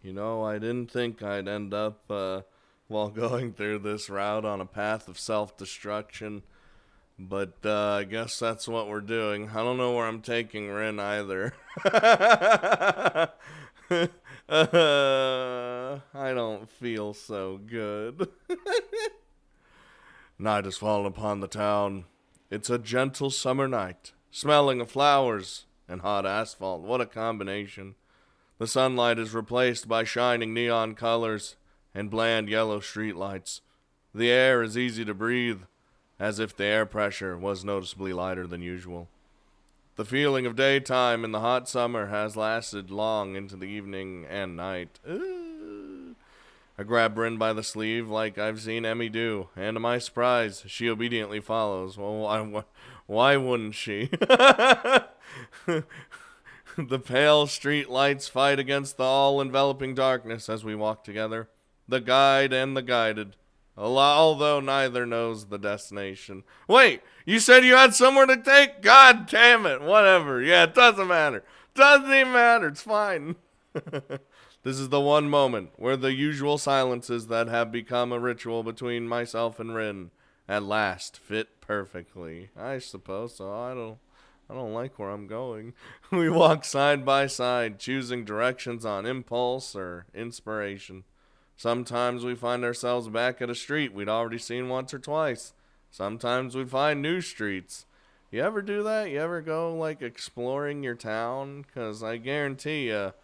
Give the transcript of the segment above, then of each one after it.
You know, I didn't think I'd end up, while going through this route on a path of self-destruction, but, I guess that's what we're doing. I don't know where I'm taking Rin either. I don't feel so good. Night has fallen upon the town. It's a gentle summer night, smelling of flowers and hot asphalt. What a combination. The sunlight is replaced by shining neon colors and bland yellow streetlights. The air is easy to breathe, as if the air pressure was noticeably lighter than usual. The feeling of daytime in the hot summer has lasted long into the evening and night. I grab Bryn by the sleeve like I've seen Emmy do, and to my surprise, she obediently follows. Well, why wouldn't she? The pale street lights fight against the all-enveloping darkness as we walk together. The guide and the guided, although neither knows the destination. Wait, you said you had somewhere to take? God damn it, whatever. Yeah, it doesn't matter. Doesn't even matter, it's fine. This is the one moment where the usual silences that have become a ritual between myself and Rin at last fit perfectly. I suppose so. I don't like where I'm going. We walk side by side, choosing directions on impulse or inspiration. Sometimes we find ourselves back at a street we'd already seen once or twice. Sometimes we find new streets. You ever do that? You ever go, like, exploring your town? 'Cause I guarantee you,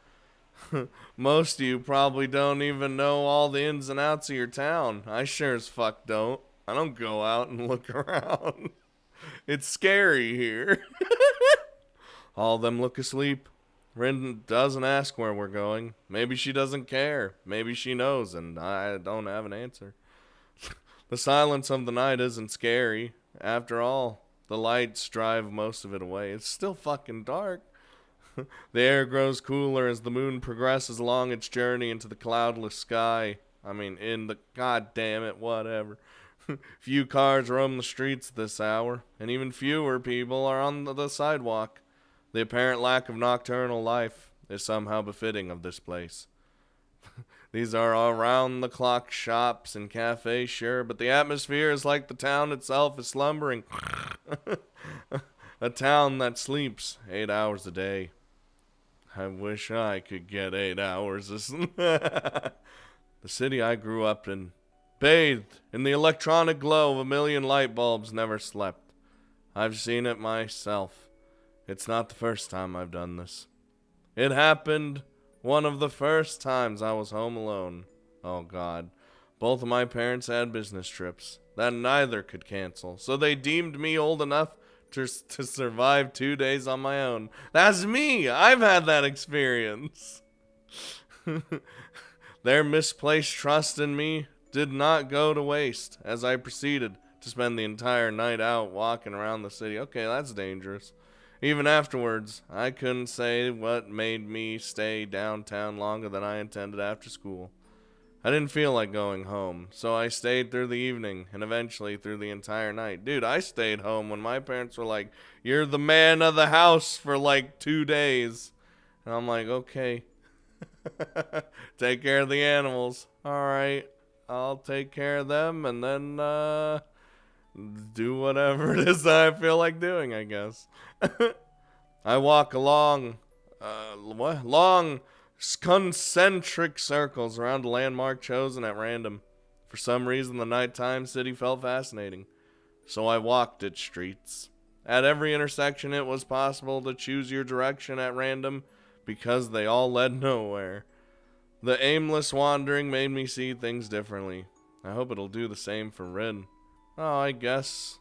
most of you probably don't even know all the ins and outs of your town. I sure as fuck don't. I don't go out and look around. It's scary here. All of them look asleep. Rin doesn't ask where we're going. Maybe she doesn't care. Maybe she knows, and I don't have an answer. The silence of the night isn't scary. After all, the lights drive most of it away. It's still fucking dark. The air grows cooler as the moon progresses along its journey into the cloudless sky. In the goddamn it, whatever. Few cars roam the streets this hour, and even fewer people are on the sidewalk. The apparent lack of nocturnal life is somehow befitting of this place. These are around-the-clock shops and cafes, sure, but the atmosphere is like the town itself is slumbering. A town that sleeps 8 hours a day. I wish I could get 8 hours. The city I grew up in, bathed in the electronic glow of a million light bulbs, never slept. I've seen it myself. It's not the first time I've done this. It happened one of the first times I was home alone. Oh God. Both of my parents had business trips that neither could cancel, so they deemed me old enough to survive 2 days on my own. That's me! I've had that experience. Their misplaced trust in me did not go to waste as I proceeded to spend the entire night out walking around the city. Okay, that's dangerous. Even afterwards, I couldn't say what made me stay downtown longer than I intended after school. I didn't feel like going home, so I stayed through the evening and eventually through the entire night. Dude, I stayed home when my parents were like, "You're the man of the house for like 2 days." And I'm like, okay. Take care of the animals. Alright, I'll take care of them and then do whatever it is that I feel like doing, I guess. I walk along long concentric circles around a landmark chosen at random. For some reason, the nighttime city felt fascinating, so I walked its streets. At every intersection, it was possible to choose your direction at random because they all led nowhere. The aimless wandering made me see things differently. I hope it'll do the same for Rin. Oh, I guess.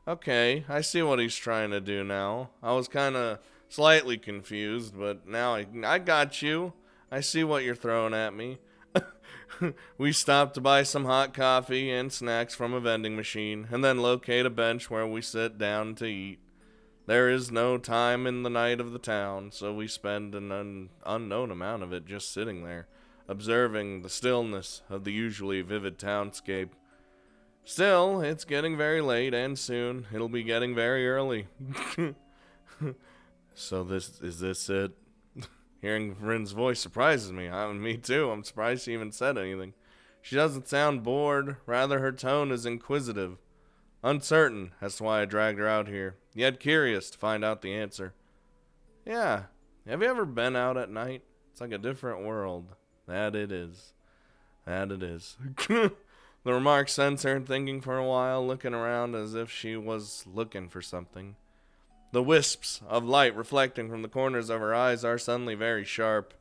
Okay, I see what he's trying to do now. I was kind of slightly confused, but now I got you. I see what you're throwing at me. We stopped to buy some hot coffee and snacks from a vending machine, and then locate a bench where we sit down to eat. There is no time in the night of the town, so we spend an unknown amount of it just sitting there, observing the stillness of the usually vivid townscape. Still, it's getting very late, and soon it'll be getting very early. So is this it? Hearing Rin's voice surprises me. Me too. I'm surprised she even said anything. She doesn't sound bored. Rather, her tone is inquisitive. Uncertain as to why I dragged her out here, yet curious to find out the answer. Yeah. Have you ever been out at night? It's like a different world. That it is. That it is. The remark sends her thinking for a while, looking around as if she was looking for something. The wisps of light reflecting from the corners of her eyes are suddenly very sharp.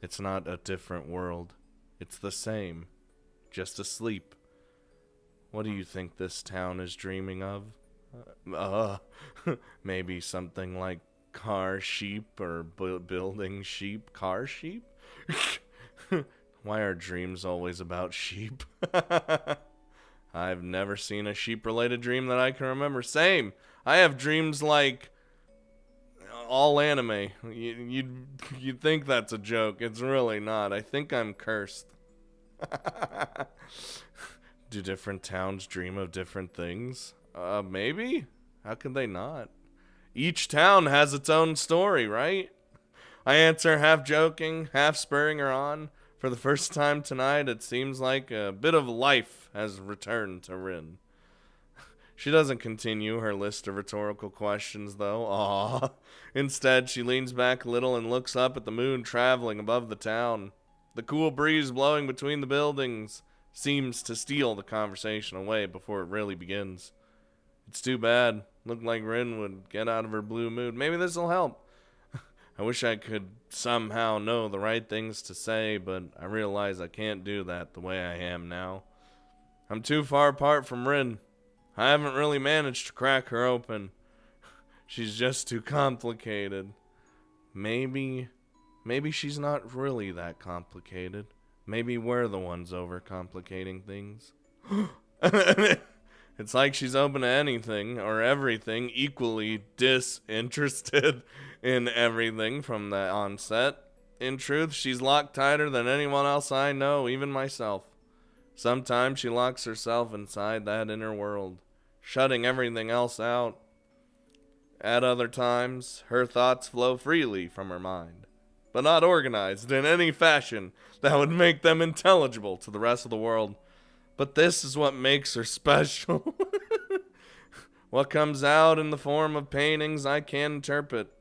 It's not a different world. It's the same. Just asleep. What do you think this town is dreaming of? Maybe something like car sheep or building sheep. Car sheep? Why are dreams always about sheep? I've never seen a sheep-related dream that I can remember. Same. I have dreams like all anime. You'd think that's a joke. It's really not. I think I'm cursed. Do different towns dream of different things? Maybe? How could they not? Each town has its own story, right? I answer, half joking, half spurring her on. For the first time tonight, it seems like a bit of life has returned to Rin. She doesn't continue her list of rhetorical questions, though. Aww. Instead, she leans back a little and looks up at the moon traveling above the town. The cool breeze blowing between the buildings seems to steal the conversation away before it really begins. It's too bad. Looked like Rin would get out of her blue mood. Maybe this'll help. I wish I could somehow know the right things to say, but I realize I can't do that the way I am now. I'm too far apart from Rin. I haven't really managed to crack her open. She's just too complicated. Maybe she's not really that complicated. Maybe we're the ones overcomplicating things. It's like she's open to anything or everything, equally disinterested in everything from the onset. In truth, she's locked tighter than anyone else I know, even myself. Sometimes she locks herself inside that inner world, shutting everything else out. At other times, her thoughts flow freely from her mind, but not organized in any fashion that would make them intelligible to the rest of the world. But this is what makes her special. What comes out in the form of paintings I can't interpret.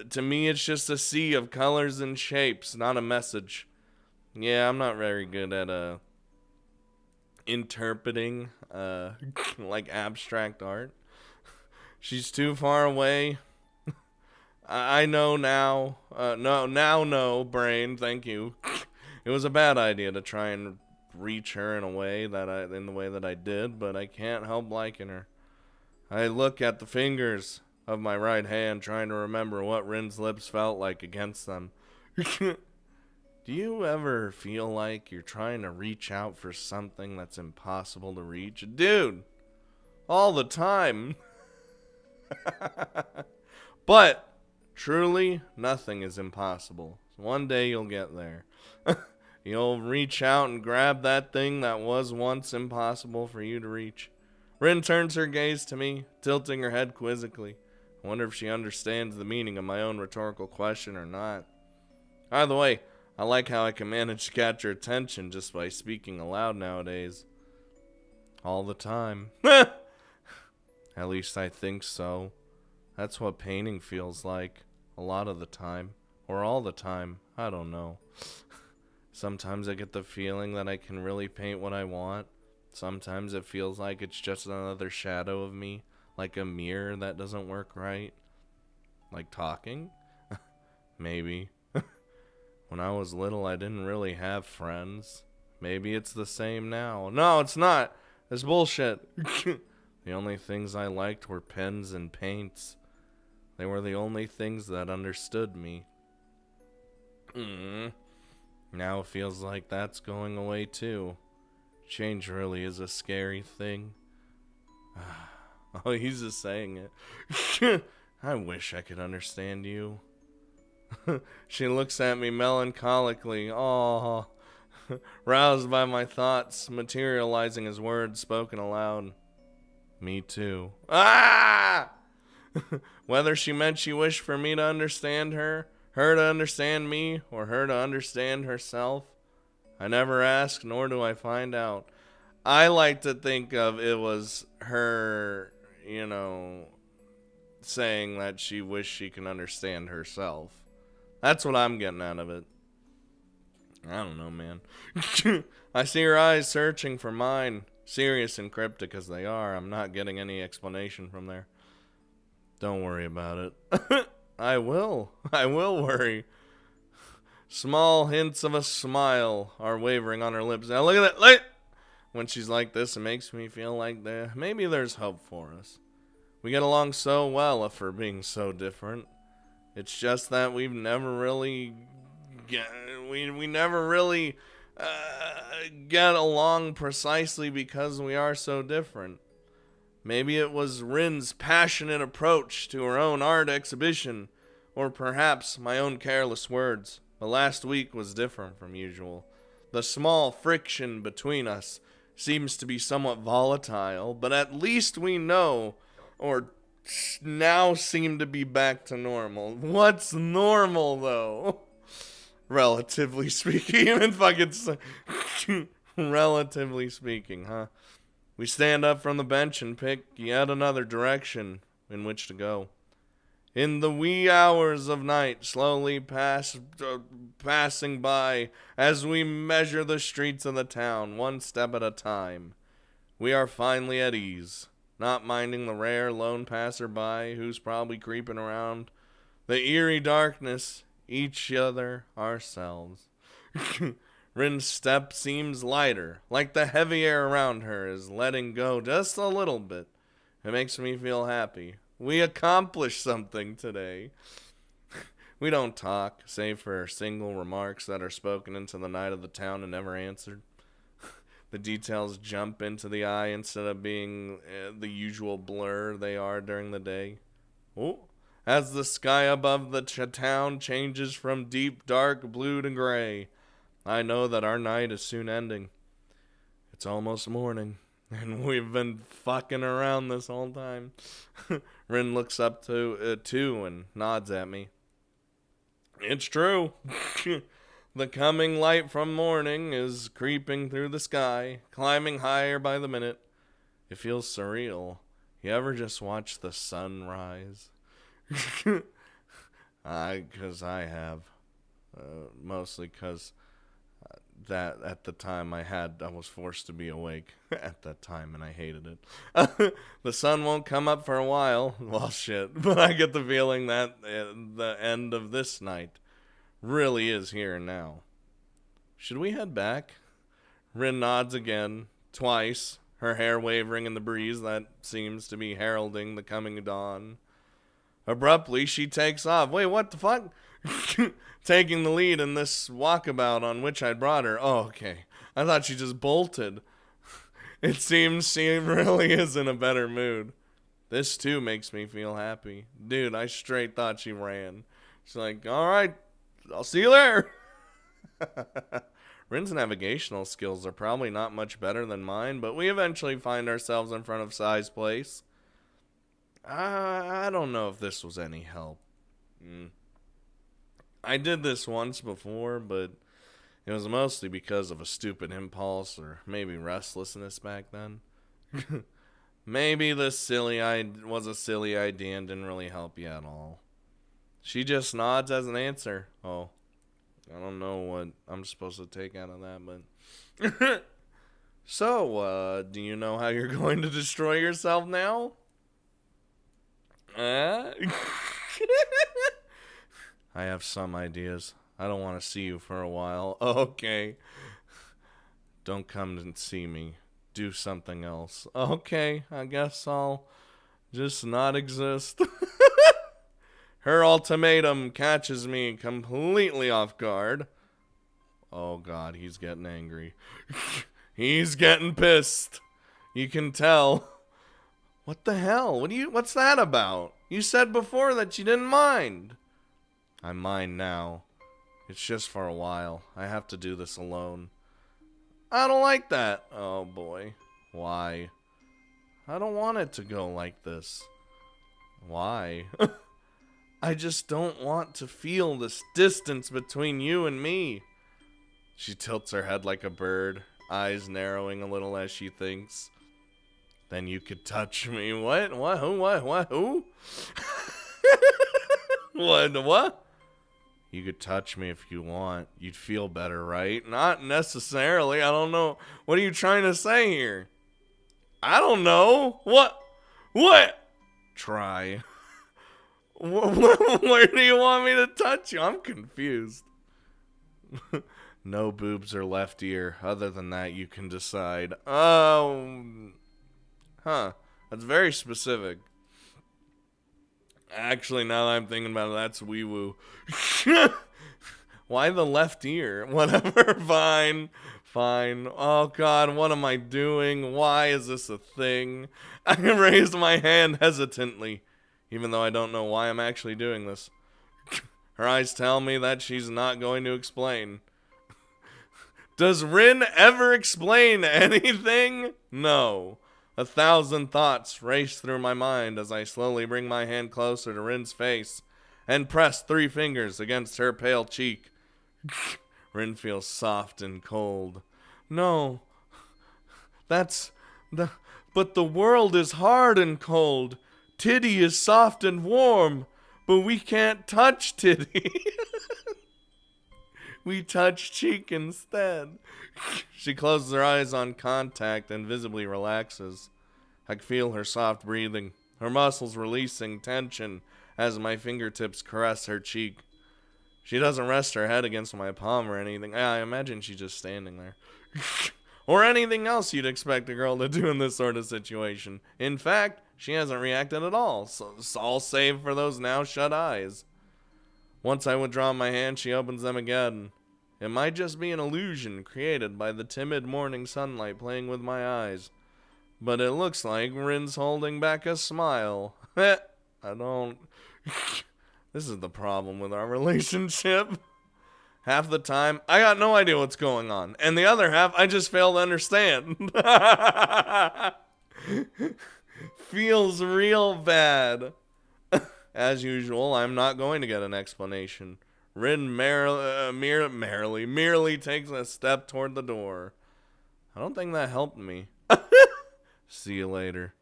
To me, it's just a sea of colors and shapes, not a message. Yeah, I'm not very good at interpreting like abstract art. She's too far away. I know now. No, brain, thank you. It was a bad idea to try and reach her in the way that I did, but I can't help liking her. I look at the fingers of my right hand, trying to remember what Rin's lips felt like against them. Do you ever feel like you're trying to reach out for something that's impossible to reach? Dude, all the time. But truly, nothing is impossible. One day you'll get there. You'll reach out and grab that thing that was once impossible for you to reach. Rin turns her gaze to me, tilting her head quizzically. I wonder if she understands the meaning of my own rhetorical question or not. Either way, I like how I can manage to catch her attention just by speaking aloud nowadays. All the time. At least I think so. That's what painting feels like. A lot of the time. Or all the time. I don't know. Sometimes I get the feeling that I can really paint what I want. Sometimes it feels like it's just another shadow of me. Like a mirror that doesn't work right. Like talking? Maybe. When I was little, I didn't really have friends. Maybe it's the same now. No, it's not. It's bullshit. The only things I liked were pens and paints. They were the only things that understood me. Now it feels like that's going away too. Change really is a scary thing. Oh, he's just saying it. I wish I could understand you. She looks at me melancholically. Aw. Roused by my thoughts, materializing as words spoken aloud. Me too. Ah! Whether she meant she wished for me to understand her, her to understand me or her to understand herself? I never ask, nor do I find out. I like to think of it was her, saying that she wished she can understand herself. That's what I'm getting out of it. I don't know, man. I see her eyes searching for mine. Serious and cryptic as they are, I'm not getting any explanation from there. Don't worry about it. I will worry. Small hints of a smile are wavering on her lips. Now look at that. When she's like this, it makes me feel like maybe there's hope for us. We get along so well for being so different. It's just that we've never really we never really get along precisely because we are so different. Maybe it was Rin's passionate approach to her own art exhibition, or perhaps my own careless words. But last week was different from usual. The small friction between us seems to be somewhat volatile, but at least we know, or now seem to be back to normal. What's normal, though? Relatively speaking, even fucking relatively speaking, huh? We stand up from the bench and pick yet another direction in which to go. In the wee hours of night, slowly passing by as we measure the streets of the town, one step at a time, we are finally at ease, not minding the rare lone passerby who's probably creeping around the eerie darkness, each other, ourselves. Rin's step seems lighter, like the heavy air around her is letting go just a little bit. It makes me feel happy. We accomplished something today. We don't talk, save for single remarks that are spoken into the night of the town and never answered. The details jump into the eye instead of being the usual blur they are during the day. Oh, as the sky above the town changes from deep dark blue to gray, I know that our night is soon ending. It's almost morning, and we've been fucking around this whole time. Rin looks up too and nods at me. It's true. The coming light from morning is creeping through the sky, climbing higher by the minute. It feels surreal. You ever just watch the sun rise? Because I have. Mostly because that at the time I was forced to be awake at that time, and I hated it. The sun won't come up for a while. Well, shit. But I get the feeling that the end of this night really is here now. Should we head back? Rin nods again, twice, her hair wavering in the breeze that seems to be heralding the coming dawn. Abruptly, she takes off. Wait, what the fuck? Taking the lead in this walkabout on which I brought her. Oh, okay. I thought she just bolted. It seems she really is in a better mood. This, too, makes me feel happy. Dude, I straight thought she ran. She's like, all right, I'll see you there. Rin's navigational skills are probably not much better than mine, but we eventually find ourselves in front of Sai's place. I don't know if this was any help. I did this once before, but it was mostly because of a stupid impulse or maybe restlessness back then. Maybe this was a silly idea and didn't really help you at all. She just nods as an answer. Oh, I don't know what I'm supposed to take out of that, but... So, do you know how you're going to destroy yourself now? I have some ideas. I don't want to see you for a while. Okay. Don't come and see me. Do something else. Okay, I guess I'll just not exist. Her ultimatum catches me completely off guard. Oh God, he's getting angry. He's getting pissed. You can tell. What the hell? What's that about? You said before that you didn't mind. I mind now. It's just for a while. I have to do this alone. I don't like that. Oh boy. Why? I don't want it to go like this. Why? I just don't want to feel this distance between you and me. She tilts her head like a bird, eyes narrowing a little as she thinks. Then you could touch me. What? What? Who? What? What? Who? What? You could touch me if you want. You'd feel better, right? Not necessarily. I don't know. What are you trying to say here? I don't know. What? What? Try. Where do you want me to touch you? I'm confused. No boobs or left ear. Other than that, you can decide. Oh. Huh. That's very specific. Actually, now that I'm thinking about it, that's wee-woo. Why the left ear? Whatever, fine. Oh, God, what am I doing? Why is this a thing? I raised my hand hesitantly, even though I don't know why I'm actually doing this. Her eyes tell me that she's not going to explain. Does Rin ever explain anything? No. 1,000 thoughts race through my mind as I slowly bring my hand closer to Rin's face and press 3 fingers against her pale cheek. Rin feels soft and cold. No, but the world is hard and cold. Titty is soft and warm, but we can't touch Titty. We touch cheek instead. She closes her eyes on contact and visibly relaxes. I can feel her soft breathing, her muscles releasing tension as my fingertips caress her cheek. She doesn't rest her head against my palm or anything. I imagine she's just standing there. Or anything else you'd expect a girl to do in this sort of situation. In fact, she hasn't reacted at all, so all save for those now shut eyes. Once I withdraw my hand, she opens them again. It might just be an illusion created by the timid morning sunlight playing with my eyes. But it looks like Rin's holding back a smile. I don't... This is the problem with our relationship. Half the time, I got no idea what's going on. And the other half, I just fail to understand. Feels real bad. As usual, I'm not going to get an explanation. Rin merely takes a step toward the door. I don't think that helped me. See you later.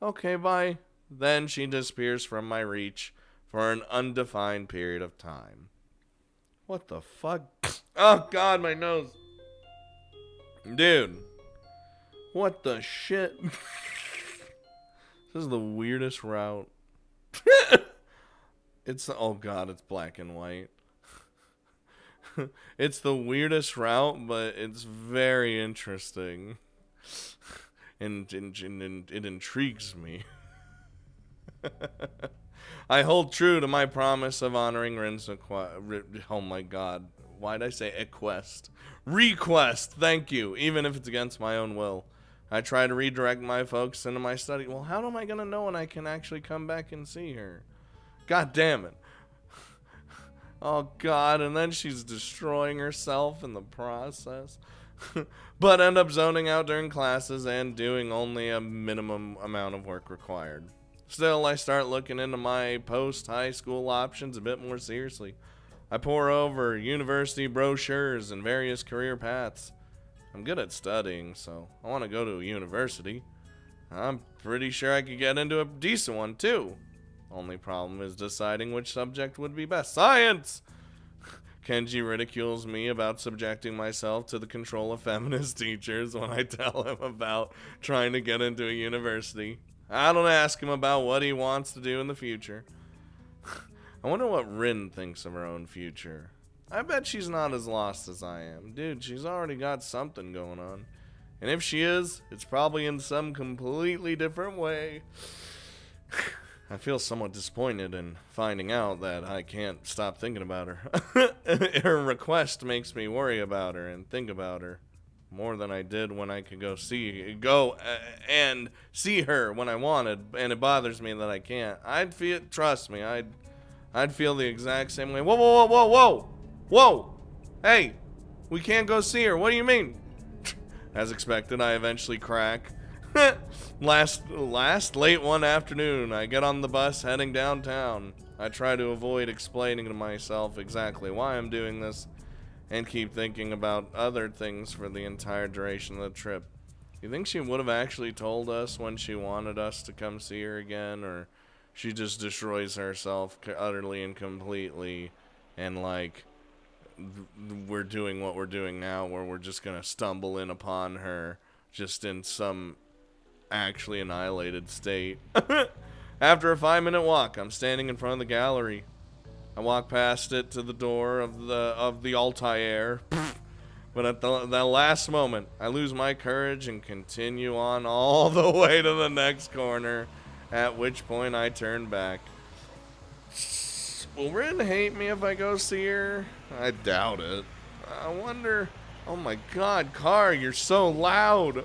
Okay, bye. Then she disappears from my reach for an undefined period of time. What the fuck? Oh, God, my nose. Dude. What the shit? This is the weirdest route. Oh God, it's black and white. It's the weirdest route, but it's very interesting. And it intrigues me. I hold true to my promise of honoring Rin's oh my God. Why'd I say request, thank you, even if it's against my own will. I try to redirect my focus into my study. Well, how am I going to know when I can actually come back and see her? God damn it. Oh, God, and then she's destroying herself in the process. But end up zoning out during classes and doing only a minimum amount of work required. Still, I start looking into my post-high school options a bit more seriously. I pore over university brochures and various career paths. I'm good at studying, so I want to go to a university. I'm pretty sure I could get into a decent one, too. Only problem is deciding which subject would be best. Science! Kenji ridicules me about subjecting myself to the control of feminist teachers when I tell him about trying to get into a university. I don't ask him about what he wants to do in the future. I wonder what Rin thinks of her own future. I bet she's not as lost as I am. Dude, she's already got something going on. And if she is, it's probably in some completely different way. I feel somewhat disappointed in finding out that I can't stop thinking about her. Her request makes me worry about her and think about her more than I did when I could go and see her when I wanted, and it bothers me that I can't. Trust me, I'd feel the exact same way. Whoa, whoa, whoa, whoa, whoa, whoa! Hey, we can't go see her. What do you mean? As expected, I eventually crack. Late one afternoon, I get on the bus heading downtown. I try to avoid explaining to myself exactly why I'm doing this and keep thinking about other things for the entire duration of the trip. You think she would have actually told us when she wanted us to come see her again, or she just destroys herself utterly and completely, and like we're doing what we're doing now, where we're just gonna stumble in upon her just in some actually annihilated state? After a 5-minute walk, I'm standing in front of the gallery. I walk past it to the door of the Altair. But at the last moment, I lose my courage and continue on all the way to the next corner, at which point I turn back. Will Rin hate me if I go see her? I doubt it. I wonder... Oh my god, car, you're so loud.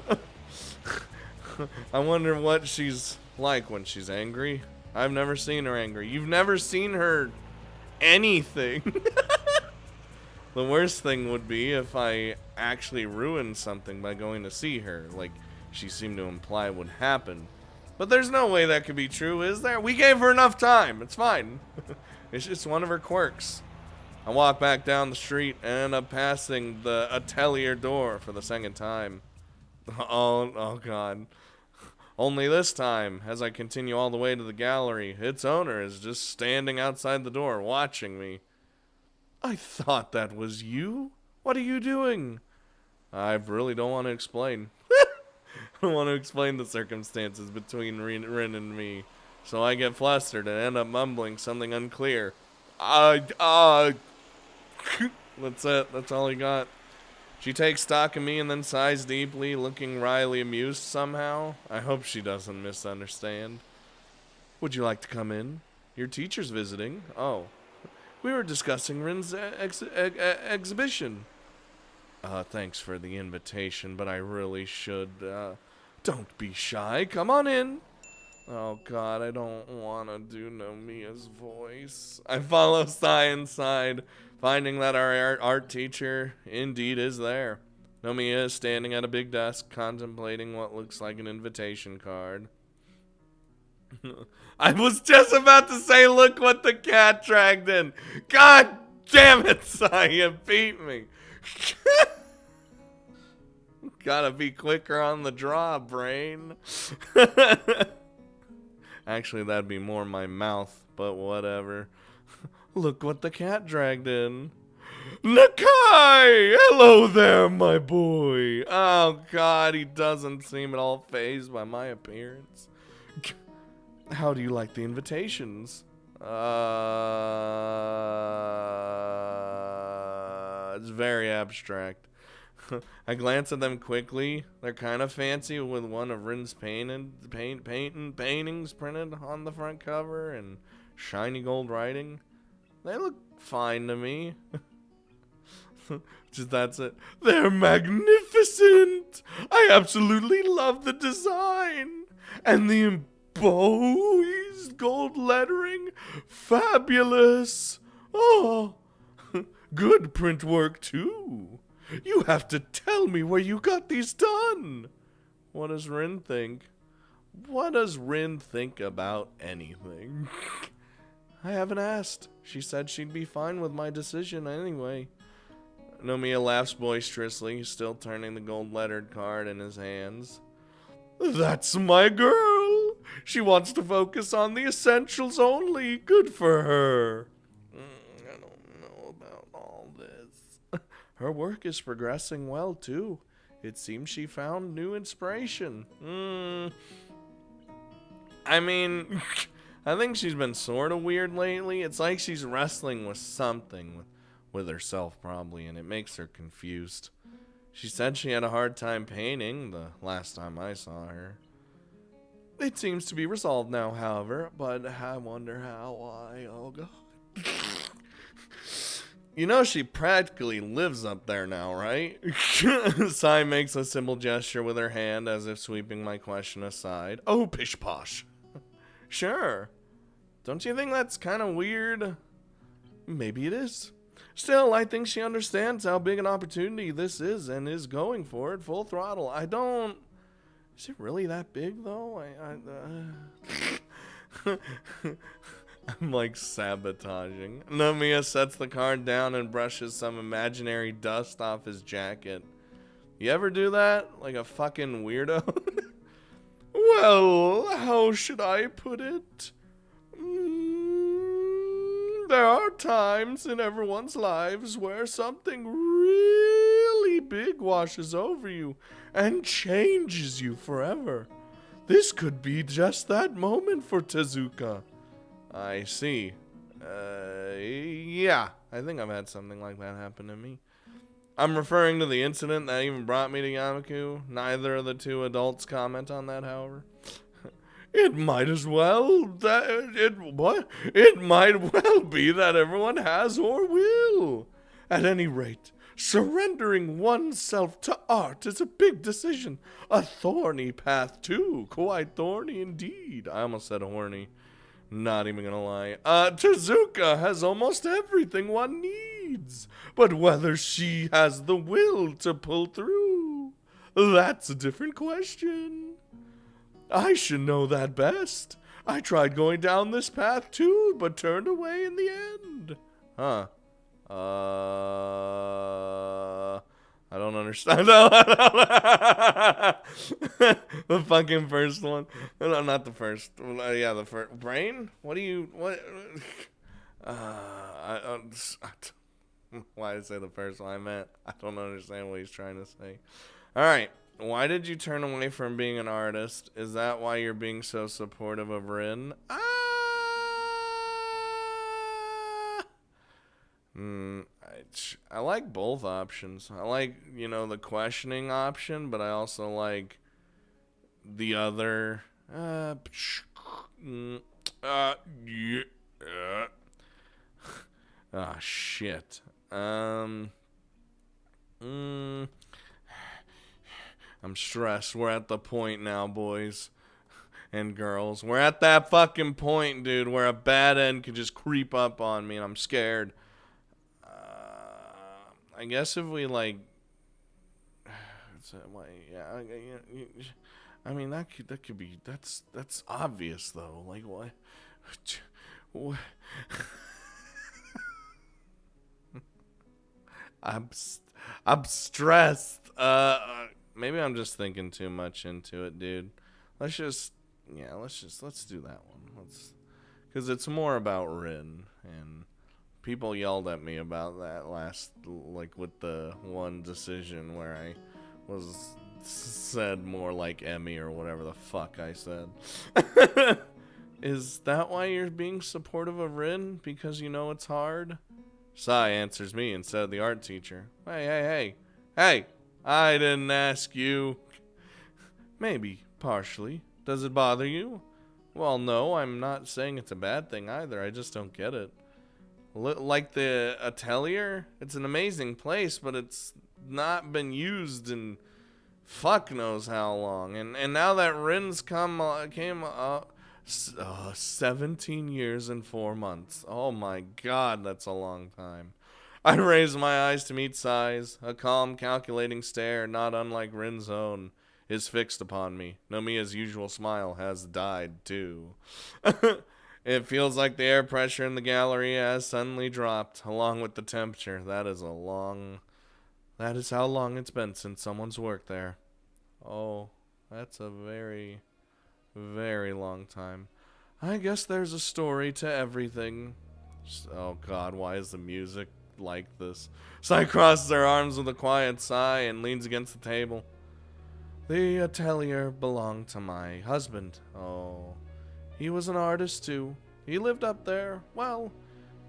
I wonder what she's like when she's angry. I've never seen her angry. You've never seen her anything. The worst thing would be if I actually ruined something by going to see her, like she seemed to imply would happen. But there's no way that could be true, is there? We gave her enough time. It's fine. It's just one of her quirks. I walk back down the street and end up passing the atelier door for the second time. Oh god. Only this time, as I continue all the way to the gallery, its owner is just standing outside the door watching me. I thought that was you? What are you doing? I really don't want to explain. I don't want to explain the circumstances between Rin and me. So I get flustered and end up mumbling something unclear. That's it. That's all he got. She takes stock of me and then sighs deeply, looking wryly amused somehow. I hope she doesn't misunderstand. Would you like to come in? Your teacher's visiting. Oh. We were discussing Rin's exhibition. Thanks for the invitation, but I really should, don't be shy. Come on in. Oh, God, I don't want to do Nomiya's voice. I follow Sai inside, finding that our art teacher indeed is there. Nomiya is standing at a big desk, contemplating what looks like an invitation card. I was just about to say, look what the cat dragged in. God damn it, Sai, you beat me. Gotta be quicker on the draw, brain. Actually, that'd be more my mouth, but whatever. Look what the cat dragged in. Nakai! Hello there, my boy. Oh, God, he doesn't seem at all fazed by my appearance. How do you like the invitations? It's very abstract. I glance at them quickly. They're kind of fancy, with one of Rin's paintings printed on the front cover and shiny gold writing. They look fine to me. Just that's it. They're magnificent. I absolutely love the design and the embossed gold lettering. Fabulous. Oh, good print work too. You have to tell me where you got these done. What does Rin think? What does Rin think about anything? I haven't asked. She said she'd be fine with my decision anyway. Nomiya laughs boisterously, still turning the gold-lettered card in his hands. That's my girl. She wants to focus on the essentials only. Good for her. I don't know about all this. Her work is progressing well, too. It seems she found new inspiration. I mean, I think she's been sort of weird lately. It's like she's wrestling with something, with herself probably, and it makes her confused. She said she had a hard time painting the last time I saw her. It seems to be resolved now, however, but I wonder how, why, oh god. You know she practically lives up there now, right? Sai makes a simple gesture with her hand as if sweeping my question aside. Oh, pish posh. Sure. Don't you think that's kind of weird? Maybe it is. Still, I think she understands how big an opportunity this is and is going for it full throttle. I don't... Is it really that big, though? I'm like sabotaging. Nomiya sets the card down and brushes some imaginary dust off his jacket. You ever do that? Like a fucking weirdo? Well, how should I put it? There are times in everyone's lives where something really big washes over you and changes you forever. This could be just that moment for Tezuka. I see. Yeah, I think I've had something like that happen to me. I'm referring to the incident that even brought me to Yamaku. Neither of the two adults comment on that, however. It might well be that everyone has or will. At any rate, surrendering oneself to art is a big decision. A thorny path, too. Quite thorny indeed. I almost said horny. Not even gonna lie. Tezuka has almost everything one needs. But whether she has the will to pull through, that's a different question. I should know that best. I tried going down this path too, but turned away in the end. Huh. I don't understand. No, the fucking first one. No, not the first. Yeah, the first. Brain? What do you... What? Why did I say the first one? I don't understand what he's trying to say. Alright. Why did you turn away from being an artist? Is that why you're being so supportive of Rin? I like both options. I like, the questioning option, but I also like the other. Shit. I'm stressed. We're at the point now, boys and girls. We're at that fucking point, dude, where a bad end could just creep up on me, and I'm scared. I guess if we, I mean, that could be, that's obvious, though. Like, what? I'm stressed. Maybe I'm just thinking too much into it, dude. Let's do that one. Because it's more about Rin, and people yelled at me about that last, with the one decision where I said more like Emmy or whatever the fuck I said. Is that why you're being supportive of Rin? Because you know it's hard? Sai answers me instead of the art teacher. Hey, I didn't ask you. Maybe, partially. Does it bother you? Well, no, I'm not saying it's a bad thing either. I just don't get it. Like the Atelier, it's an amazing place, but it's not been used in fuck knows how long. And now that Rin's came up, 17 years and 4 months. Oh my god, that's a long time. I raise my eyes to meet Sai's. A calm, calculating stare, not unlike Rin's own, is fixed upon me. Nomiya's usual smile has died, too. It feels like the air pressure in the gallery has suddenly dropped, along with the temperature. That is how long it's been since someone's worked there. Oh, that's a very, very long time. I guess there's a story to everything. Oh god, why is the music like this? Sai crosses her arms with a quiet sigh and leans against the table. The atelier belonged to my husband. Oh, he was an artist too. He lived up there. Well,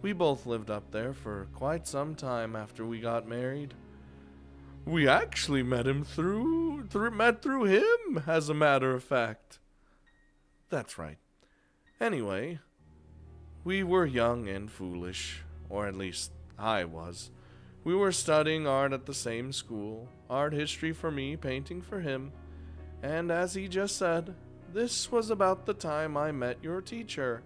we both lived up there for quite some time after we got married. We actually met through him, as a matter of fact. That's right. Anyway, we were young and foolish, or at least I was. We were studying art at the same school, art history for me, painting for him, and as he just said, this was about the time I met your teacher.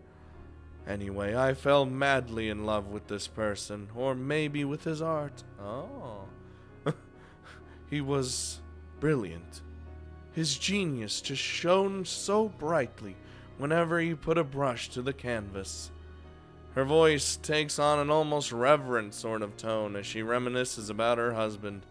Anyway, I fell madly in love with this person, or maybe with his art. Oh. He was brilliant. His genius just shone so brightly whenever he put a brush to the canvas. Her voice takes on an almost reverent sort of tone as she reminisces about her husband.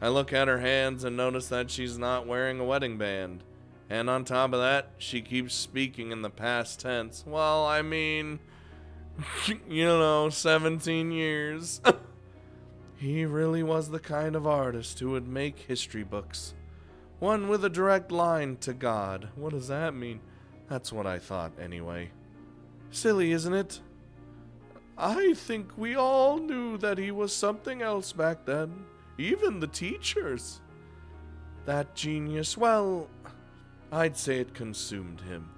I look at her hands and notice that she's not wearing a wedding band. And on top of that, she keeps speaking in the past tense. Well, I mean, 17 years. He really was the kind of artist who would make history books. One with a direct line to God. What does that mean? That's what I thought, anyway. Silly, isn't it? I think we all knew that he was something else back then. Even the teachers. That genius, well, I'd say it consumed him.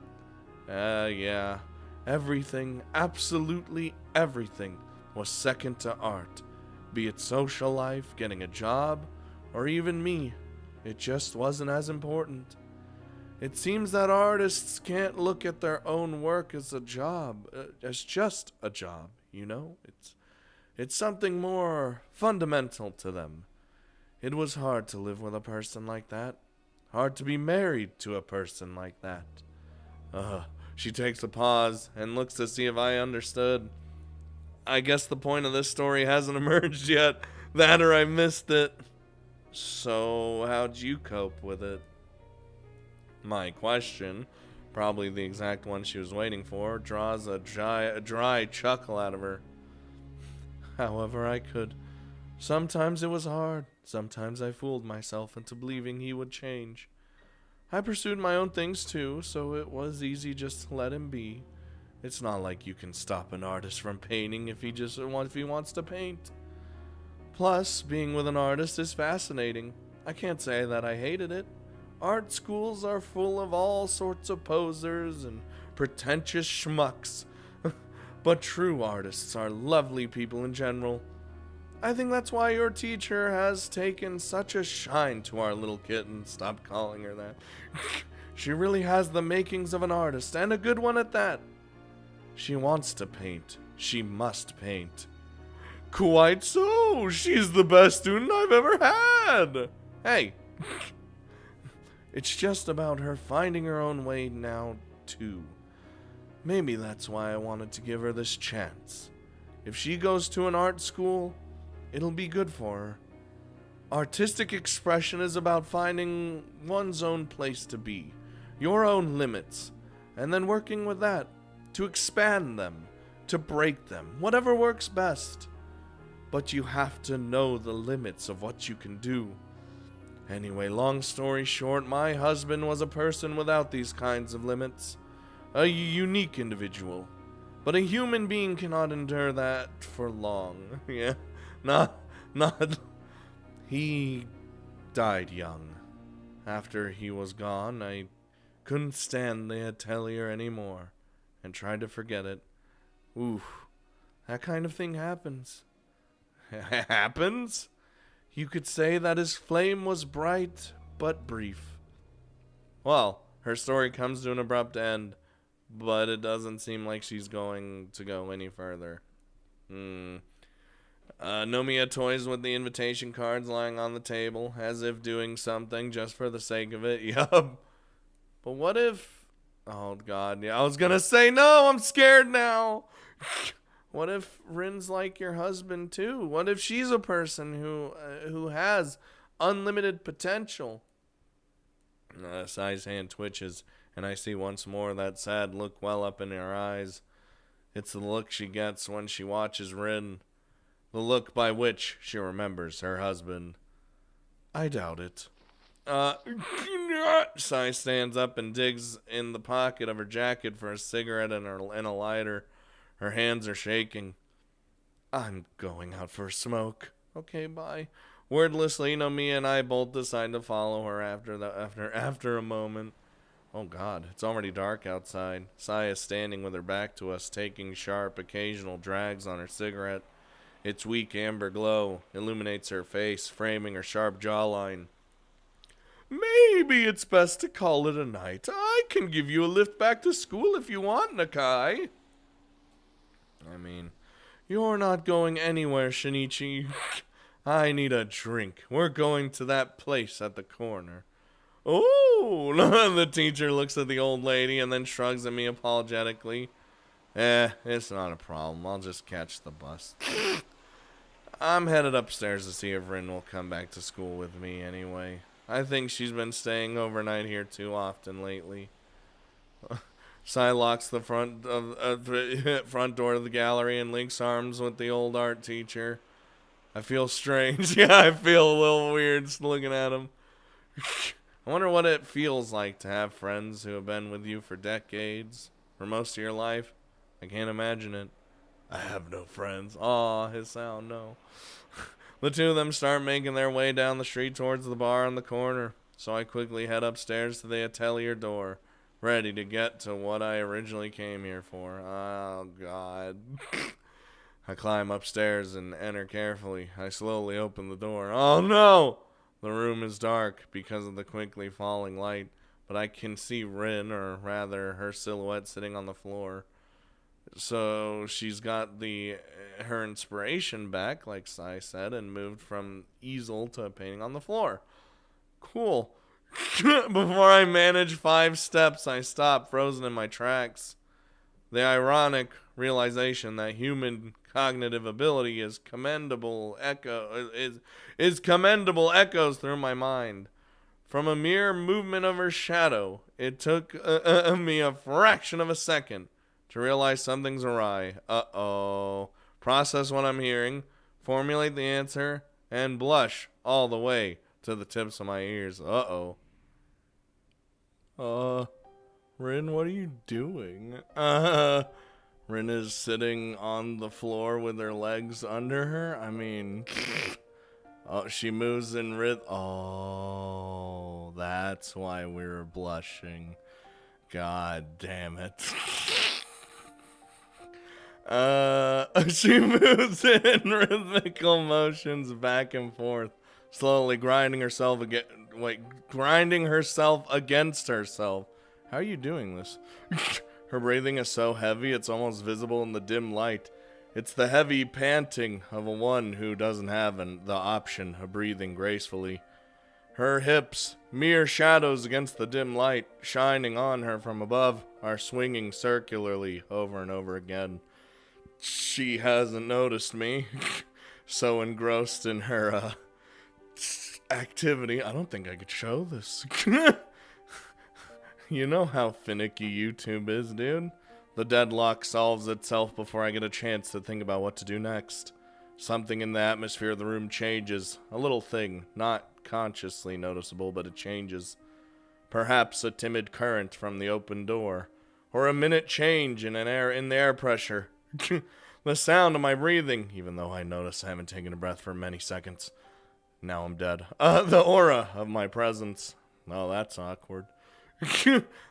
Yeah. Everything, absolutely everything, was second to art. Be it social life, getting a job, or even me. It just wasn't as important. It seems that artists can't look at their own work as a job, as just a job, It's something more fundamental to them. It was hard to live with a person like that. Hard to be married to a person like that. She takes a pause and looks to see if I understood. I guess the point of this story hasn't emerged yet. That or I missed it. So, how'd you cope with it? My question, probably the exact one she was waiting for, draws a dry chuckle out of her. However I could. Sometimes it was hard. Sometimes I fooled myself into believing he would change. I pursued my own things too, so it was easy just to let him be. It's not like you can stop an artist from painting if he wants to paint. Plus, being with an artist is fascinating. I can't say that I hated it. Art schools are full of all sorts of posers and pretentious schmucks. But true artists are lovely people in general. I think that's why your teacher has taken such a shine to our little kitten. Stop calling her that. She really has the makings of an artist, and a good one at that. She wants to paint. She must paint. Quite so. She's the best student I've ever had. Hey. It's just about her finding her own way now, too. Maybe that's why I wanted to give her this chance. If she goes to an art school, it'll be good for her. Artistic expression is about finding one's own place to be, your own limits, and then working with that, to expand them, to break them, whatever works best. But you have to know the limits of what you can do. Anyway, long story short, my husband was a person without these kinds of limits. A unique individual. But a human being cannot endure that for long. Yeah, not. He died young. After he was gone, I couldn't stand the atelier anymore and tried to forget it. Oof, that kind of thing happens. Happens? You could say that his flame was bright, but brief. Well, her story comes to an abrupt end, but it doesn't seem like she's going to go any further. Nomiya toys with the invitation cards lying on the table, as if doing something just for the sake of it. Yup. But what if... Oh, God. Yeah, I was gonna say no! I'm scared now! What if Rin's like your husband, too? What if she's a person who has unlimited potential? Sai's hand twitches, and I see once more that sad look well up in her eyes. It's the look she gets when she watches Rin. The look by which she remembers her husband. I doubt it. Sai stands up and digs in the pocket of her jacket for a cigarette and a lighter. Her hands are shaking. I'm going out for a smoke. Okay, bye. Wordlessly, Nomiya and I both decide to follow her after a moment. Oh God, it's already dark outside. Sai is standing with her back to us, taking sharp, occasional drags on her cigarette. Its weak amber glow illuminates her face, framing her sharp jawline. Maybe it's best to call it a night. I can give you a lift back to school if you want, Nakai. I mean, you're not going anywhere, Shinichi. I need a drink. We're going to that place at the corner. Oh, the teacher looks at the old lady and then shrugs at me apologetically. It's not a problem. I'll just catch the bus. I'm headed upstairs to see if Rin will come back to school with me anyway. I think she's been staying overnight here too often lately. Sai locks the front door of the gallery and links arms with the old art teacher. I feel strange. Yeah, I feel a little weird looking at him. I wonder what it feels like to have friends who have been with you for decades, for most of your life. I can't imagine it. I have no friends. Aw, his sound, no. The two of them start making their way down the street towards the bar on the corner, so I quickly head upstairs to the atelier door, ready to get to what I originally came here for. Oh, God. I climb upstairs and enter carefully. I slowly open the door. Oh, no! The room is dark because of the quickly falling light, but I can see Rin, or rather her silhouette, sitting on the floor. So she's got her inspiration back, like Sai said, and moved from easel to painting on the floor. Cool. Before I manage 5 steps, I stop, frozen in my tracks. The ironic realization that human cognitive ability is commendable echoes through my mind. From a mere movement of her shadow, it took me a fraction of a second to realize something's awry. Uh-oh. Process what I'm hearing, formulate the answer, and blush all the way to the tips of my ears. Uh-oh. Rin, what are you doing? Rin is sitting on the floor with her legs under her. I mean, oh, she moves in rhythm. Oh, that's why we were blushing. God damn it. She moves in rhythmical motions back and forth, slowly grinding herself against herself. How are you doing this? Her breathing is so heavy it's almost visible in the dim light. It's the heavy panting of one who doesn't have the option of breathing gracefully. Her hips, mere shadows against the dim light shining on her from above, are swinging circularly over and over again. She hasn't noticed me, so engrossed in her activity. I don't think I could show this. You know how finicky YouTube is, dude. The deadlock solves itself before I get a chance to think about what to do next. Something in the atmosphere of the room changes. A little thing, not consciously noticeable, but it changes. Perhaps a timid current from the open door, or a minute change in the air pressure. The sound of my breathing, even though I notice I haven't taken a breath for many seconds. Now I'm dead. The aura of my presence. Oh, that's awkward.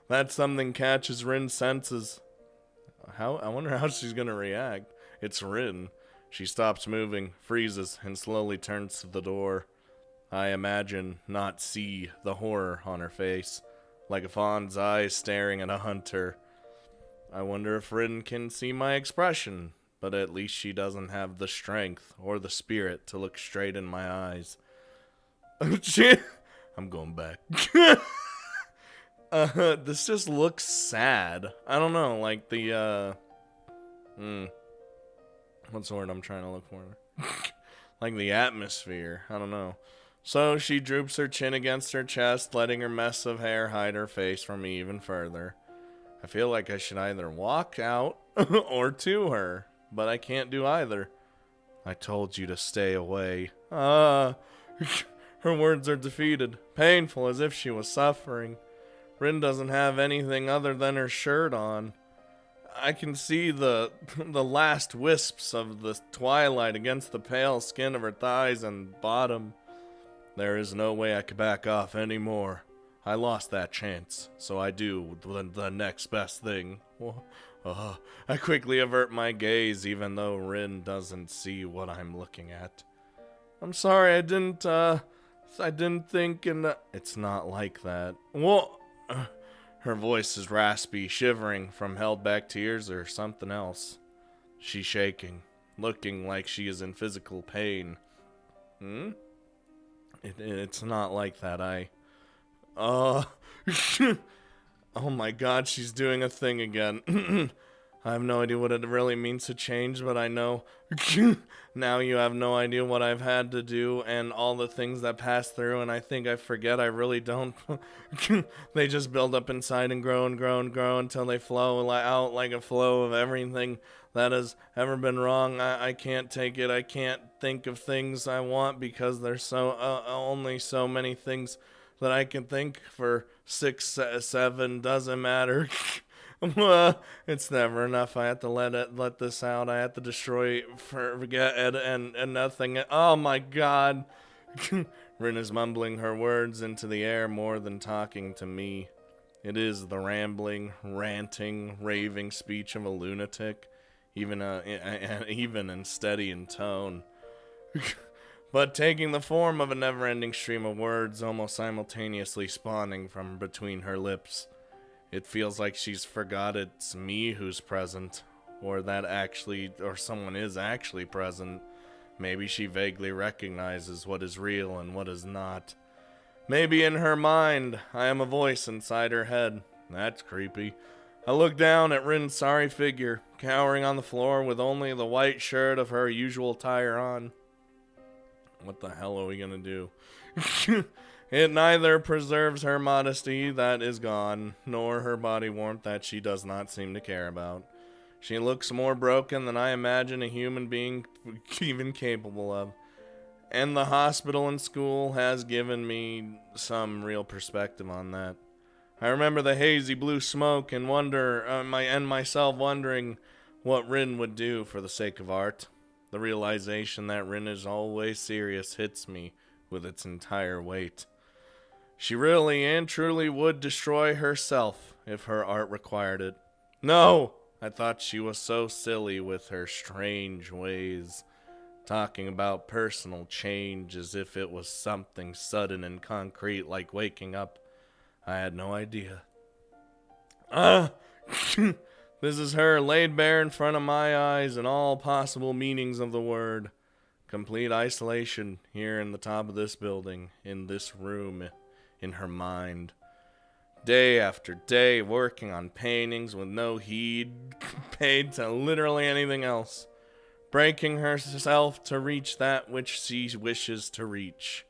That something catches Rin's senses. I wonder how she's gonna react. It's Rin. She stops moving, freezes, and slowly turns to the door. I imagine, not see, the horror on her face, like a fawn's eyes staring at a hunter. I wonder if Rin can see my expression, but at least she doesn't have the strength or the spirit to look straight in my eyes. I'm going back. This just looks sad. I don't know, like the, what's the word I'm trying to look for? Like the atmosphere. I don't know. So she droops her chin against her chest, letting her mess of hair hide her face from me even further. I feel like I should either walk out or to her, but I can't do either. I told you to stay away. Her words are defeated, painful as if she was suffering. Rin doesn't have anything other than her shirt on. I can see the last wisps of the twilight against the pale skin of her thighs and bottom. There is no way I could back off anymore. I lost that chance, so I do the next best thing. I quickly avert my gaze, even though Rin doesn't see what I'm looking at. I'm sorry, I didn't think It's not like that. Whoa! Her voice is raspy, shivering from held back tears or something else. She's shaking, looking like she is in physical pain. It's not like that, Oh my god, she's doing a thing again. I have no idea what it really means to change, but I know now you have no idea what I've had to do and all the things that pass through, and I think I forget. I really don't. They just build up inside and grow and grow and grow until they flow out like a flow of everything that has ever been wrong. I can't take it. I can't think of things I want because there's only so many things that I can think for 6, 7, doesn't matter. It's never enough. I have to let this out. I have to destroy, forget, and nothing. Oh my God. Rin is mumbling her words into the air more than talking to me. It is the rambling, ranting, raving speech of a lunatic, even and steady in tone, but taking the form of a never-ending stream of words almost simultaneously spawning from between her lips. It feels like she's forgot it's me who's present, or someone is actually present. Maybe she vaguely recognizes what is real and what is not. Maybe in her mind, I am a voice inside her head. That's creepy. I look down at Rin's sorry figure, cowering on the floor with only the white shirt of her usual attire on. What the hell are we gonna do? It neither preserves her modesty that is gone, nor her body warmth that she does not seem to care about. She looks more broken than I imagine a human being even capable of. And the hospital and school has given me some real perspective on that. I remember the hazy blue smoke and myself wondering what Rin would do for the sake of art. The realization that Rin is always serious hits me with its entire weight. She really and truly would destroy herself if her art required it. No! I thought she was so silly with her strange ways, talking about personal change as if it was something sudden and concrete like waking up. I had no idea. This is her laid bare in front of my eyes in all possible meanings of the word. Complete isolation here in the top of this building, in this room, in her mind. Day after day working on paintings with no heed paid to literally anything else. Breaking herself to reach that which she wishes to reach.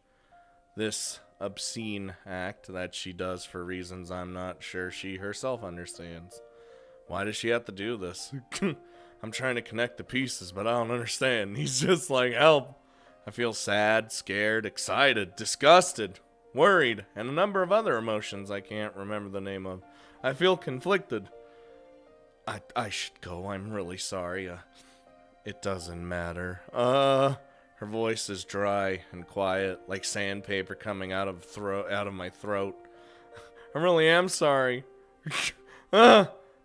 This obscene act that she does for reasons I'm not sure she herself understands. Why does she have to do this? I'm trying to connect the pieces, but I don't understand. He's just like, help. I feel sad, scared, excited, disgusted, worried, and a number of other emotions I can't remember the name of. I feel conflicted. I should go. I'm really sorry. It doesn't matter. Her voice is dry and quiet, like sandpaper coming out of my throat. I really am sorry.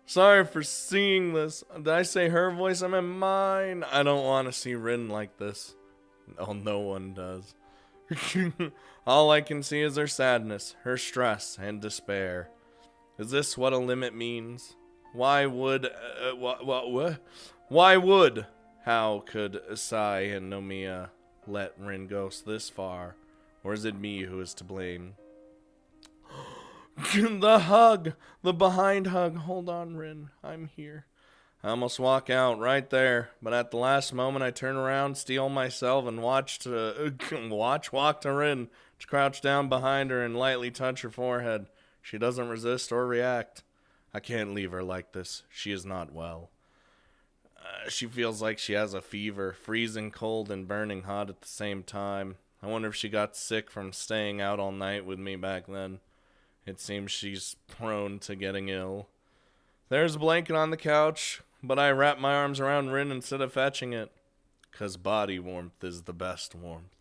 Sorry for seeing this. Did I say her voice? I meant mine. I don't want to see Rin like this. Oh, no one does. All I can see is her sadness, her stress, and despair. Is this what a limit means? Why would... Why would... How could Sai and Nomiya let Rin go this far? Or is it me who is to blame? The hug! The behind hug. Hold on, Rin. I'm here. I almost walk out right there, but at the last moment I turn around, steel myself, and walk to Rin, to crouch down behind her and lightly touch her forehead. She doesn't resist or react. I can't leave her like this. She is not well. She feels like she has a fever, freezing cold and burning hot at the same time. I wonder if she got sick from staying out all night with me back then. It seems she's prone to getting ill. There's a blanket on the couch, but I wrap my arms around Rin instead of fetching it. 'Cause body warmth is the best warmth.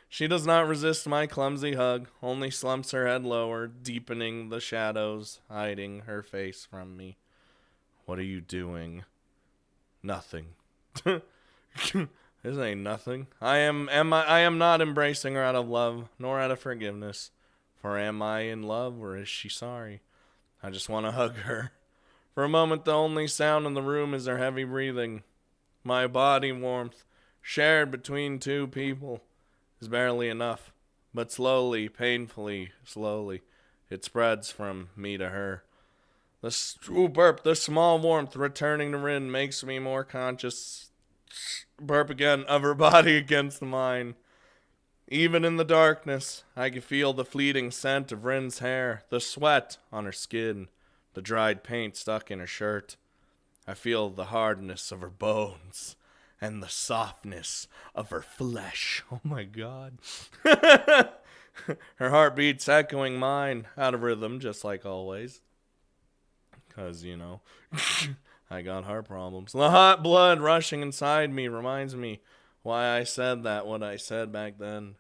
She does not resist my clumsy hug, only slumps her head lower, deepening the shadows, hiding her face from me. What are you doing? Nothing. This ain't nothing. I am not embracing her out of love, nor out of forgiveness. For am I in love, or is she sorry? I just want to hug her. For a moment, the only sound in the room is her heavy breathing. My body warmth, shared between two people, is barely enough. But slowly, painfully, slowly, it spreads from me to her. Burp, the small warmth returning to Rin makes me more conscious. Burp again of her body against mine. Even in the darkness, I can feel the fleeting scent of Rin's hair, the sweat on her skin, the dried paint stuck in her shirt. I feel the hardness of her bones and the softness of her flesh. Oh my god. Her heartbeat's echoing mine, out of rhythm, just like always. 'Cause, I got heart problems. The hot blood rushing inside me reminds me why I said what I said back then.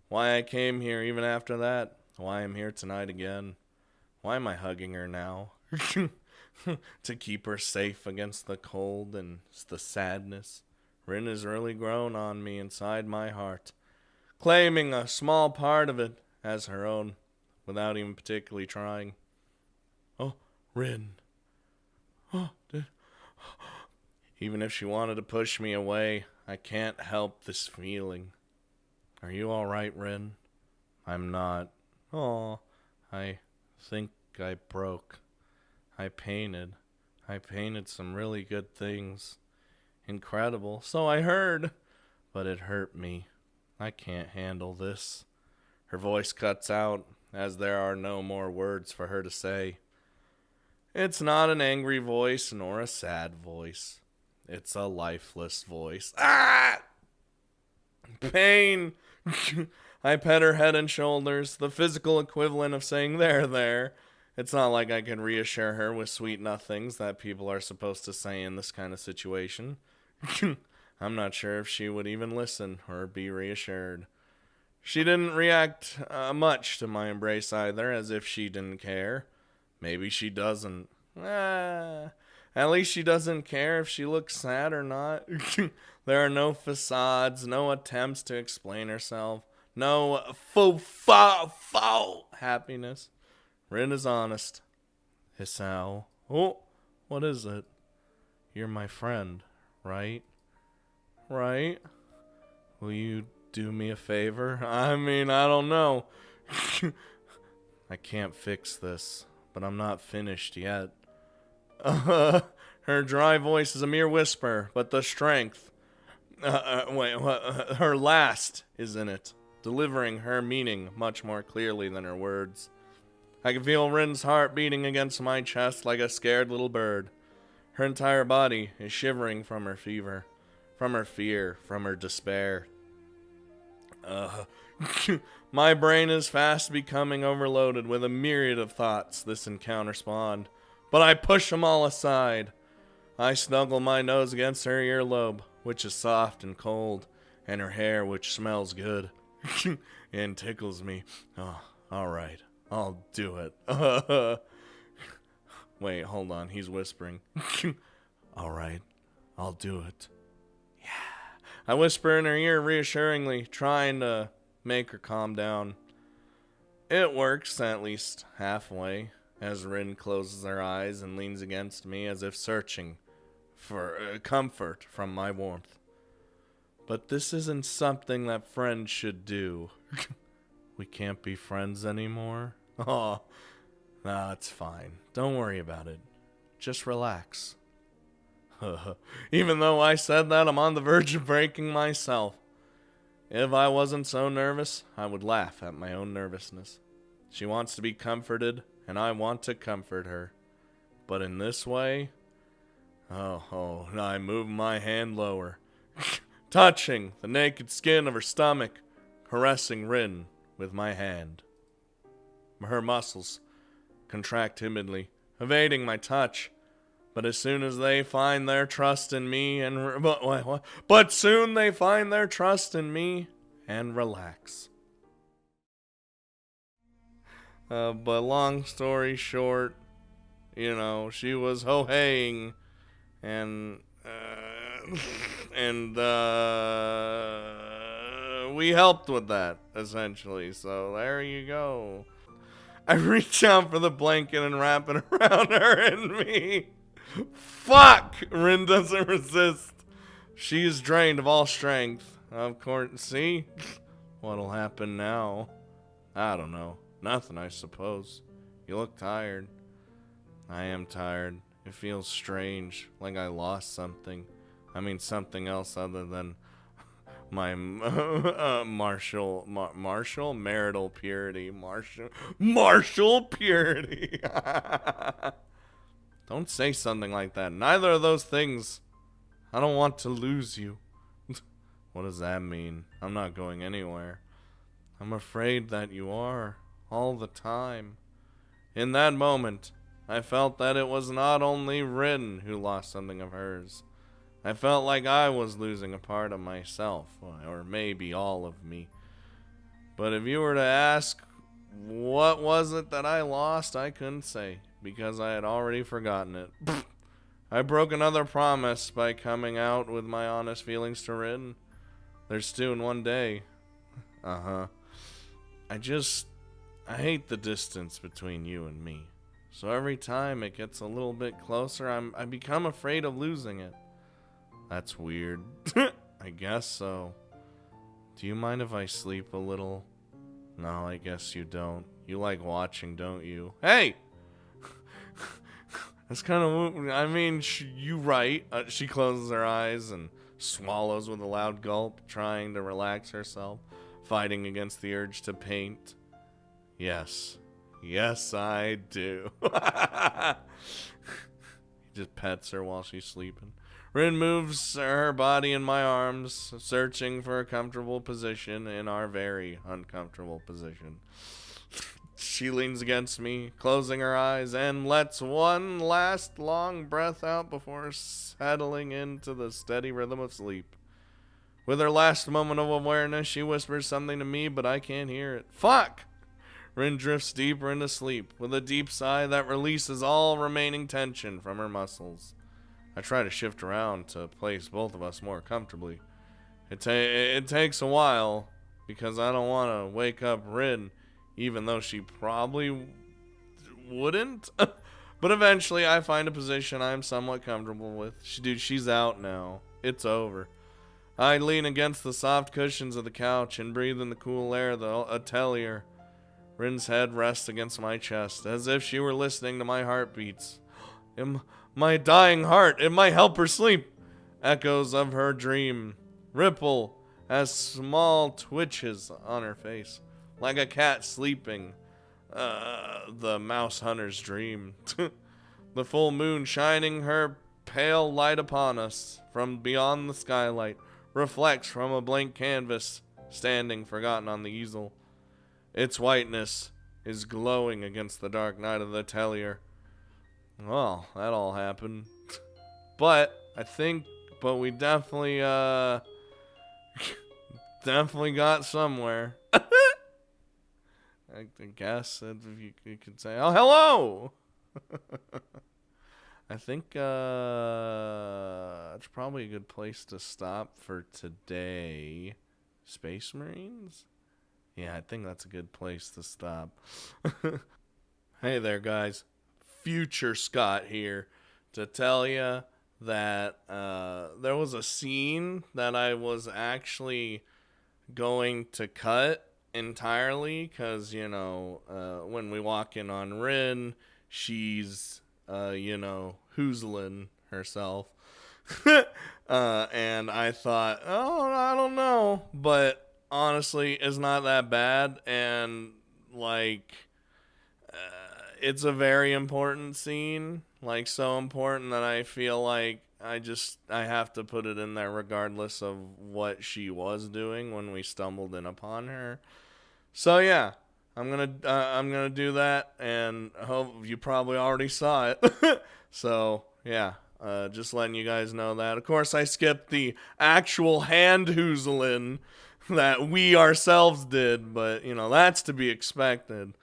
Why I came here even after that. Why I'm here tonight again. Why am I hugging her now? To keep her safe against the cold and the sadness. Rin has really grown on me inside my heart, claiming a small part of it as her own, without even particularly trying. Oh, Rin. Oh, even if she wanted to push me away, I can't help this feeling. Are you alright, Rin? I'm not. Oh, I think I broke. I painted some really good things. Incredible. So I heard. But it hurt me. I can't handle this. Her voice cuts out as there are no more words for her to say. It's not an angry voice nor a sad voice. It's a lifeless voice. Ah! Pain! I pet her head and shoulders, the physical equivalent of saying there. It's not like I can reassure her with sweet nothings that people are supposed to say in this kind of situation. I'm not sure if she would even listen or be reassured. She didn't react much to my embrace either, as if she didn't care. Maybe she doesn't. At least she doesn't care if she looks sad or not. There are no facades, no attempts to explain herself, no faux happiness. Rin is honest. Hisao. Oh, what is it? You're my friend, right? Right? Will you do me a favor? I mean, I don't know. I can't fix this, but I'm not finished yet. Her dry voice is a mere whisper, but the strength, her last is in it, delivering her meaning much more clearly than her words. I can feel Rin's heart beating against my chest like a scared little bird. Her entire body is shivering from her fever, from her fear, from her despair. My brain is fast becoming overloaded with a myriad of thoughts this encounter spawned, but I push them all aside. I snuggle my nose against her earlobe, which is soft and cold, and her hair, which smells good, and tickles me. Oh, alright, I'll do it. Wait, hold on, he's whispering. Alright, I'll do it. Yeah. I whisper in her ear reassuringly, trying to make her calm down. It works, at least halfway, as Rin closes her eyes and leans against me as if searching for comfort from my warmth. But this isn't something that friends should do. We can't be friends anymore? Oh, nah, it's fine. Don't worry about it. Just relax. Even though I said that, I'm on the verge of breaking myself. If I wasn't so nervous, I would laugh at my own nervousness. She wants to be comforted, and I want to comfort her. But in this way... I move my hand lower, touching the naked skin of her stomach, caressing Rin with my hand. Her muscles contract timidly, evading my touch. But as soon as they find their trust in me but soon they find their trust in me and relax. But long story short, she was ho-haying and we helped with that, essentially. So there you go. I reach out for the blanket and wrap it around her and me. Fuck! Rin doesn't resist. She is drained of all strength. Of course, see? What'll happen now? I don't know. Nothing, I suppose. You look tired. I am tired. It feels strange, like I lost something. I mean, something else other than my marital purity. Martial purity. Don't say something like that. Neither of those things. I don't want to lose you. What does that mean? I'm not going anywhere. I'm afraid that you are, all the time. In that moment, I felt that it was not only Rin who lost something of hers. I felt like I was losing a part of myself, or maybe all of me. But if you were to ask what was it that I lost, I couldn't say, because I had already forgotten it. I broke another promise by coming out with my honest feelings to Rin. There's two in one day. Uh-huh. I hate the distance between you and me. So every time it gets a little bit closer, I become afraid of losing it. That's weird. I guess so. Do you mind if I sleep a little? No, I guess you don't. You like watching, don't you? Hey! That's kind of... I mean, you right. She closes her eyes and swallows with a loud gulp, trying to relax herself, fighting against the urge to paint. Yes. Yes, I do. He just pets her while she's sleeping. Rin moves her body in my arms, searching for a comfortable position in our very uncomfortable position. She leans against me, closing her eyes, and lets one last long breath out before settling into the steady rhythm of sleep. With her last moment of awareness, she whispers something to me, but I can't hear it. Fuck! Rin drifts deeper into sleep, with a deep sigh that releases all remaining tension from her muscles. I try to shift around to place both of us more comfortably. It takes a while, because I don't want to wake up Rin, even though she probably wouldn't. But eventually I find a position I'm somewhat comfortable with. She's out now. It's over. I lean against the soft cushions of the couch and breathe in the cool air of the atelier. Rin's head rests against my chest, as if she were listening to my heartbeats. My dying heart, it might help her sleep. Echoes of her dream ripple as small twitches on her face, like a cat sleeping. The mouse hunter's dream. The full moon shining her pale light upon us from beyond the skylight reflects from a blank canvas standing forgotten on the easel. Its whiteness is glowing against the dark night of the atelier. Well, that all happened. But we definitely got somewhere. I guess if you could say, oh, hello! I think it's probably a good place to stop for today. Space Marines? Yeah, I think that's a good place to stop. Hey there, guys. Future Scott here to tell you that there was a scene that I was actually going to cut entirely because, when we walk in on Rin, she's, hoozling herself. And I thought, oh, I don't know. But honestly, it's not that bad. And, it's a very important scene. So important that I feel like I have to put it in there regardless of what she was doing when we stumbled in upon her. So yeah, I'm gonna do that, and I hope you probably already saw it. So yeah, just letting you guys know that. Of course, I skipped the actual hand hoozling that we ourselves did, but that's to be expected.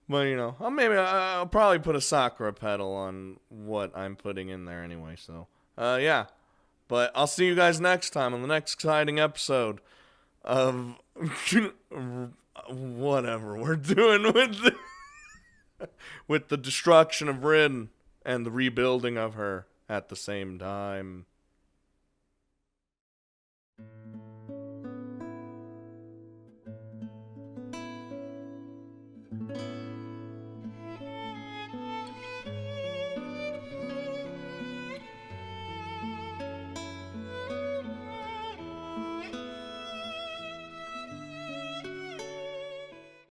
But I'll probably put a Sakura pedal on what I'm putting in there anyway. So yeah, but I'll see you guys next time on the next exciting episode of whatever we're doing with the destruction of Rin and the rebuilding of her at the same time.